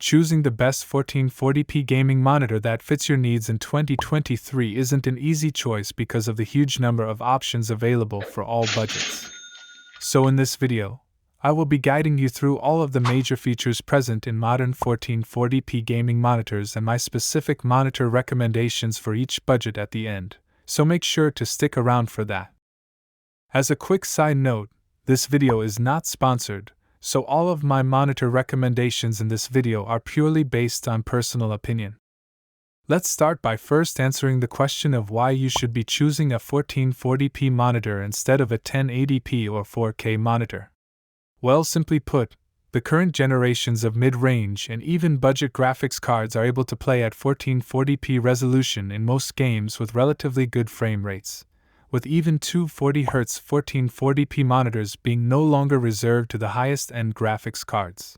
choosing the best 1440p gaming monitor that fits your needs in 2023 isn't an easy choice because of the huge number of options available for all budgets. So in this video, I will be guiding you through all of the major features present in modern 1440p gaming monitors and my specific monitor recommendations for each budget at the end, so make sure to stick around for that. As a quick side note, this video is not sponsored, so all of my monitor recommendations in this video are purely based on personal opinion. Let's start by first answering the question of why you should be choosing a 1440p monitor instead of a 1080p or 4K monitor. Well, simply put, the current generations of mid-range and even budget graphics cards are able to play at 1440p resolution in most games with relatively good frame rates, with even 240Hz 1440p monitors being no longer reserved to the highest-end graphics cards.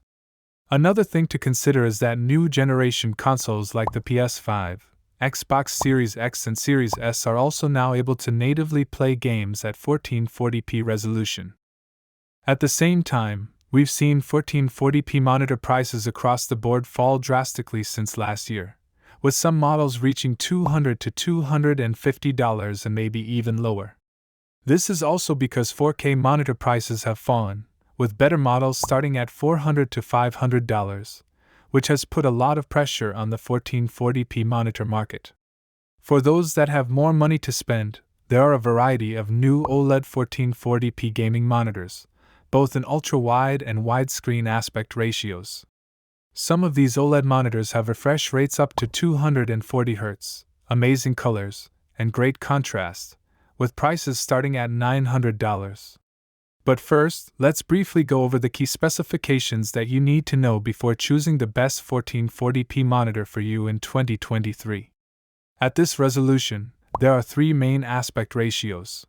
Another thing to consider is that new generation consoles like the PS5, Xbox Series X and Series S are also now able to natively play games at 1440p resolution. At the same time, we've seen 1440p monitor prices across the board fall drastically since last year, with some models reaching $200 to $250 and maybe even lower. This is also because 4K monitor prices have fallen, with better models starting at $400 to $500, which has put a lot of pressure on the 1440p monitor market. For those that have more money to spend, there are a variety of new OLED 1440p gaming monitors, both in ultra-wide and widescreen aspect ratios. Some of these OLED monitors have refresh rates up to 240 Hz, amazing colors, and great contrast, with prices starting at $900. But first, let's briefly go over the key specifications that you need to know before choosing the best 1440p monitor for you in 2023. At this resolution, there are three main aspect ratios.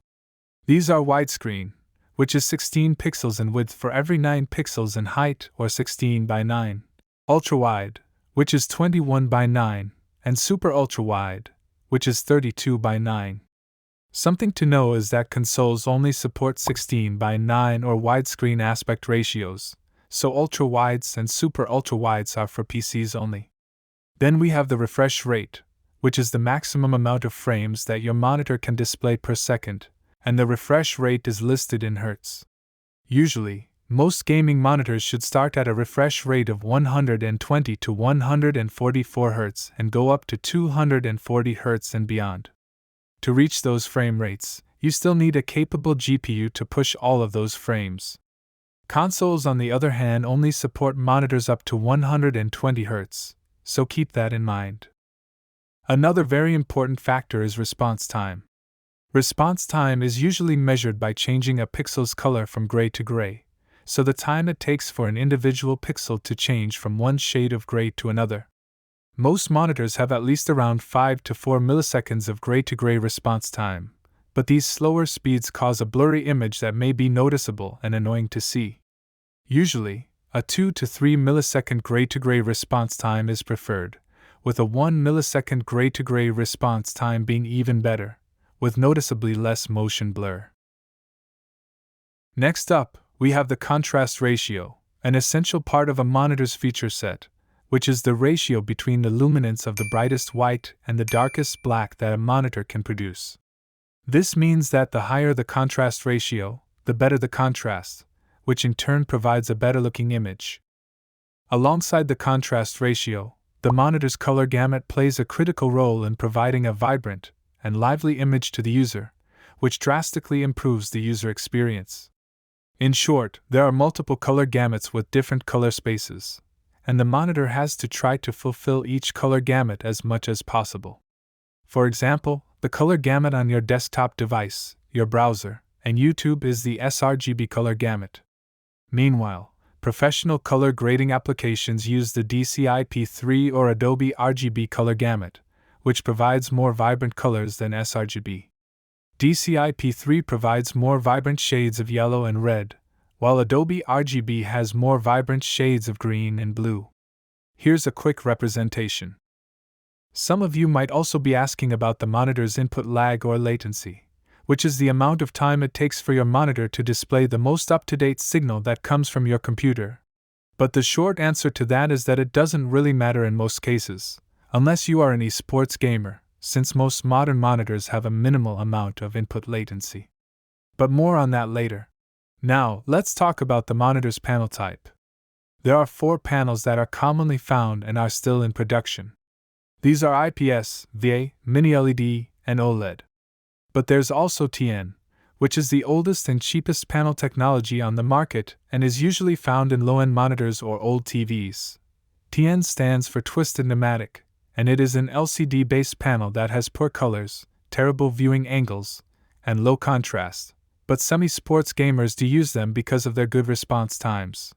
These are widescreen, which is 16 pixels in width for every 9 pixels in height or 16 by 9, ultrawide, which is 21 by 9, and super ultrawide, which is 32 by 9. Something to know is that consoles only support 16 by 9 or widescreen aspect ratios, so ultrawides and super ultrawides are for PCs only. Then we have the refresh rate, which is the maximum amount of frames that your monitor can display per second, and the refresh rate is listed in Hz. Usually, most gaming monitors should start at a refresh rate of 120 to 144 Hz and go up to 240 Hz and beyond. To reach those frame rates, you still need a capable GPU to push all of those frames. Consoles, on the other hand, only support monitors up to 120 Hz, so keep that in mind. Another very important factor is response time. Response time is usually measured by changing a pixel's color from gray to gray, so the time it takes for an individual pixel to change from one shade of gray to another. Most monitors have at least around 5 to 4 milliseconds of gray to gray response time, but these slower speeds cause a blurry image that may be noticeable and annoying to see. Usually, a 2 to 3 millisecond gray to gray response time is preferred, with a 1 millisecond gray to gray response time being even better, with noticeably less motion blur. Next up, we have the contrast ratio, an essential part of a monitor's feature set, which is the ratio between the luminance of the brightest white and the darkest black that a monitor can produce. This means that the higher the contrast ratio, the better the contrast, which in turn provides a better-looking image. Alongside the contrast ratio, the monitor's color gamut plays a critical role in providing a vibrant and lively image to the user, which drastically improves the user experience. In short, there are multiple color gamuts with different color spaces, and the monitor has to try to fulfill each color gamut as much as possible. For example, the color gamut on your desktop device, your browser, and YouTube is the sRGB color gamut. Meanwhile, professional color grading applications use the DCI-P3 or Adobe RGB color gamut, which provides more vibrant colors than sRGB. DCI-P3 provides more vibrant shades of yellow and red, while Adobe RGB has more vibrant shades of green and blue. Here's a quick representation. Some of you might also be asking about the monitor's input lag or latency, which is the amount of time it takes for your monitor to display the most up-to-date signal that comes from your computer. But the short answer to that is that it doesn't really matter in most cases, unless you are an esports gamer, since most modern monitors have a minimal amount of input latency. But more on that later. Now, let's talk about the monitor's panel type. There are 4 panels that are commonly found and are still in production. These are IPS, VA, Mini LED, and OLED. But there's also TN, which is the oldest and cheapest panel technology on the market and is usually found in low-end monitors or old TVs. TN stands for Twisted Pneumatic, and it is an LCD-based panel that has poor colors, terrible viewing angles, and low contrast, but some esports gamers do use them because of their good response times.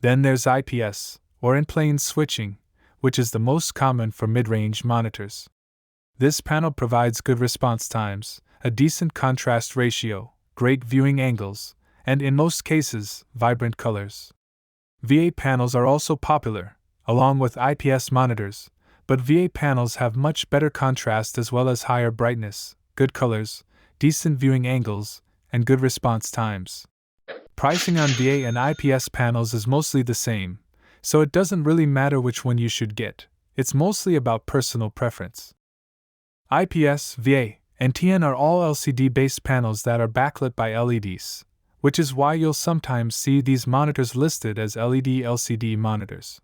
Then there's IPS, or in-plane switching, which is the most common for mid-range monitors. This panel provides good response times, a decent contrast ratio, great viewing angles, and in most cases, vibrant colors. VA panels are also popular, along with IPS monitors, but VA panels have much better contrast as well as higher brightness, good colors, decent viewing angles, and good response times. Pricing on VA and IPS panels is mostly the same, so it doesn't really matter which one you should get, it's mostly about personal preference. IPS, VA, and TN are all LCD-based panels that are backlit by LEDs, which is why you'll sometimes see these monitors listed as LED LCD monitors.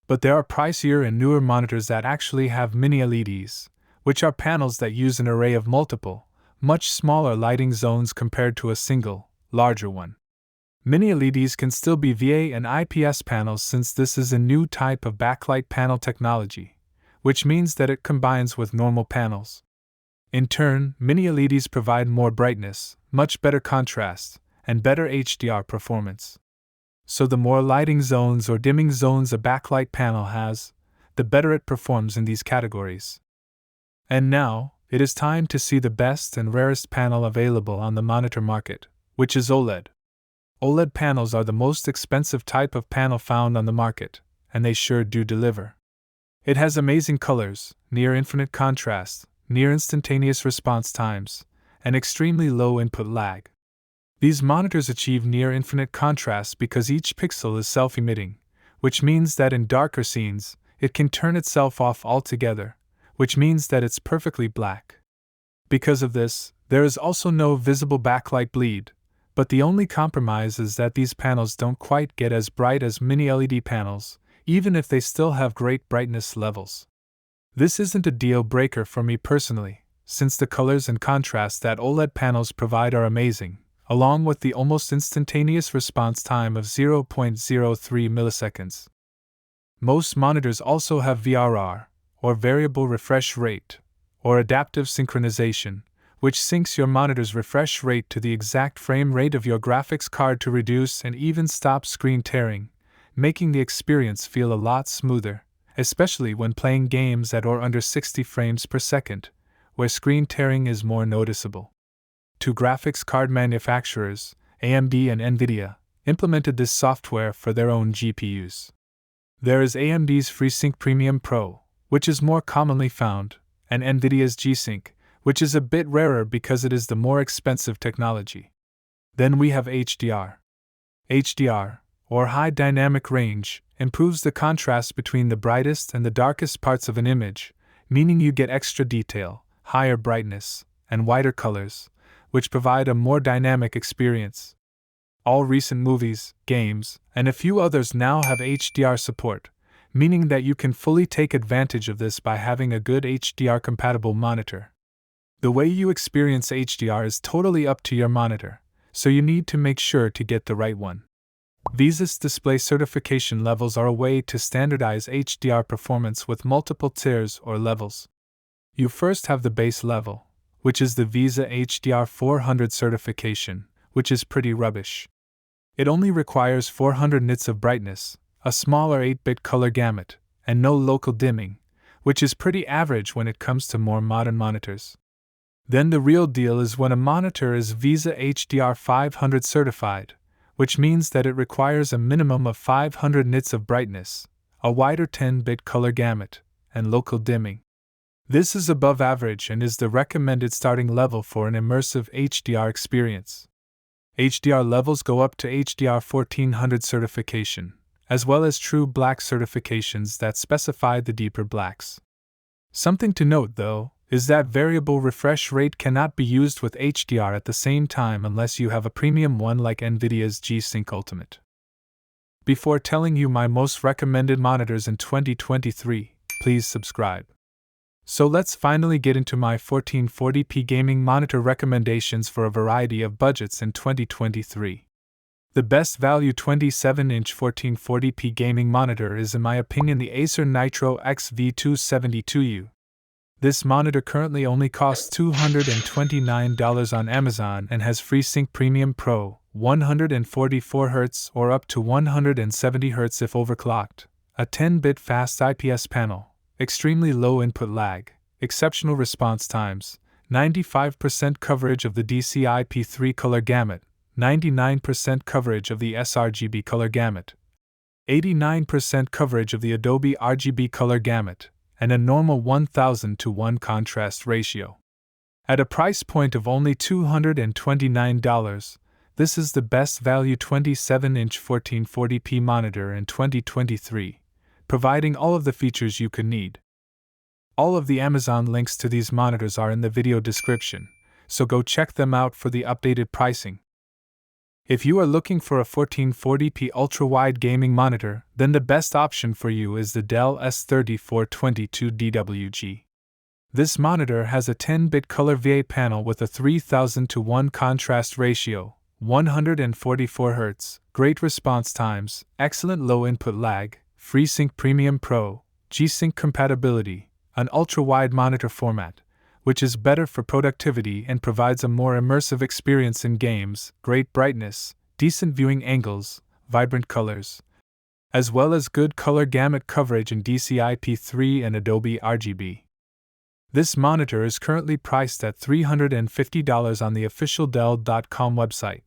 But there are pricier and newer monitors that actually have mini LEDs, which are panels that use an array of multiple, much smaller lighting zones compared to a single, larger one. Mini LEDs can still be VA and IPS panels since this is a new type of backlight panel technology, which means that it combines with normal panels. In turn, mini LEDs provide more brightness, much better contrast, and better HDR performance. So the more lighting zones or dimming zones a backlight panel has, the better it performs in these categories. And now, it is time to see the best and rarest panel available on the monitor market, which is OLED. OLED panels are the most expensive type of panel found on the market, and they sure do deliver. It has amazing colors, near infinite contrast, near instantaneous response times, and extremely low input lag. These monitors achieve near infinite contrast because each pixel is self-emitting, which means that in darker scenes, it can turn itself off altogether, which means that it's perfectly black. Because of this, there is also no visible backlight bleed, but the only compromise is that these panels don't quite get as bright as mini LED panels, even if they still have great brightness levels. This isn't a deal breaker for me personally, since the colors and contrast that OLED panels provide are amazing, along with the almost instantaneous response time of 0.03 milliseconds. Most monitors also have VRR, or variable refresh rate, or adaptive synchronization, which syncs your monitor's refresh rate to the exact frame rate of your graphics card to reduce and even stop screen tearing, making the experience feel a lot smoother, especially when playing games at or under 60 frames per second, where screen tearing is more noticeable. Two graphics card manufacturers, AMD and NVIDIA, implemented this software for their own GPUs. There is AMD's FreeSync Premium Pro, which is more commonly found, and NVIDIA's G-Sync, which is a bit rarer because it is the more expensive technology. Then we have HDR. HDR, or High Dynamic Range, improves the contrast between the brightest and the darkest parts of an image, meaning you get extra detail, higher brightness, and wider colors, which provide a more dynamic experience. All recent movies, games, and a few others now have HDR support, meaning that you can fully take advantage of this by having a good HDR-compatible monitor. The way you experience HDR is totally up to your monitor, so you need to make sure to get the right one. VISUS display certification levels are a way to standardize HDR performance with multiple tiers or levels. You first have the base level, which is the VISA HDR 400 certification, which is pretty rubbish. It only requires 400 nits of brightness, a smaller 8-bit color gamut, and no local dimming, which is pretty average when it comes to more modern monitors. Then the real deal is when a monitor is VISA HDR 500 certified, which means that it requires a minimum of 500 nits of brightness, a wider 10-bit color gamut, and local dimming. This is above average and is the recommended starting level for an immersive HDR experience. HDR levels go up to HDR 1400 certification, as well as true black certifications that specify the deeper blacks. Something to note, though, is that variable refresh rate cannot be used with HDR at the same time unless you have a premium one like NVIDIA's G-Sync Ultimate. Before telling you my most recommended monitors in 2023, please subscribe. So let's finally get into my 1440p gaming monitor recommendations for a variety of budgets in 2023. The best value 27-inch 1440p gaming monitor is in my opinion the Acer Nitro XV272U. This monitor currently only costs $229 on Amazon and has FreeSync Premium Pro, 144Hz or up to 170Hz if overclocked, a 10-bit fast IPS panel, extremely low input lag, exceptional response times, 95% coverage of the DCI-P3 color gamut, 99% coverage of the sRGB color gamut, 89% coverage of the Adobe RGB color gamut, and a normal 1000:1 contrast ratio. At a price point of only $229, this is the best value 27-inch 1440p monitor in 2023, providing all of the features you could need. All of the Amazon links to these monitors are in the video description, so go check them out for the updated pricing. If you are looking for a 1440p ultra-wide gaming monitor, then the best option for you is the Dell S3422DWG. This monitor has a 10-bit color VA panel with a 3000:1 contrast ratio, 144Hz, great response times, excellent low input lag, FreeSync Premium Pro, G-Sync compatibility, an ultra-wide monitor format, which is better for productivity and provides a more immersive experience in games, great brightness, decent viewing angles, vibrant colors, as well as good color gamut coverage in DCI-P3 and Adobe RGB. This monitor is currently priced at $350 on the official Dell.com website,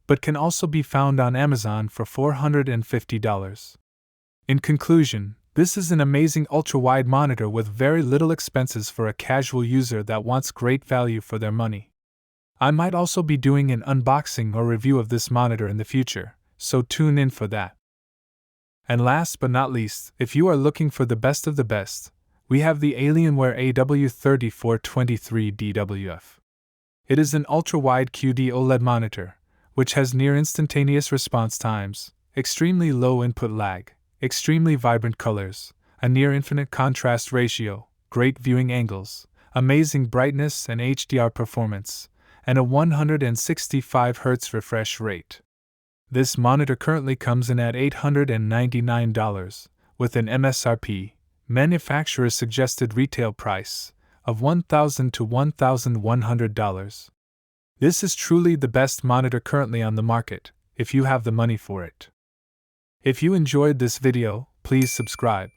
but can also be found on Amazon for $450. In conclusion, this is an amazing ultra-wide monitor with very little expenses for a casual user that wants great value for their money. I might also be doing an unboxing or review of this monitor in the future, so tune in for that. And last but not least, if you are looking for the best of the best, we have the Alienware AW3423DWF. It is an ultra-wide QD OLED monitor, which has near instantaneous response times, extremely low input lag, extremely vibrant colors, a near infinite contrast ratio, great viewing angles, amazing brightness and HDR performance, and a 165Hz refresh rate. This monitor currently comes in at $899, with an MSRP, manufacturer's suggested retail price, of $1,000 to $1,100. This is truly the best monitor currently on the market, if you have the money for it. If you enjoyed this video, please subscribe.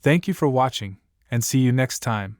Thank you for watching, and see you next time.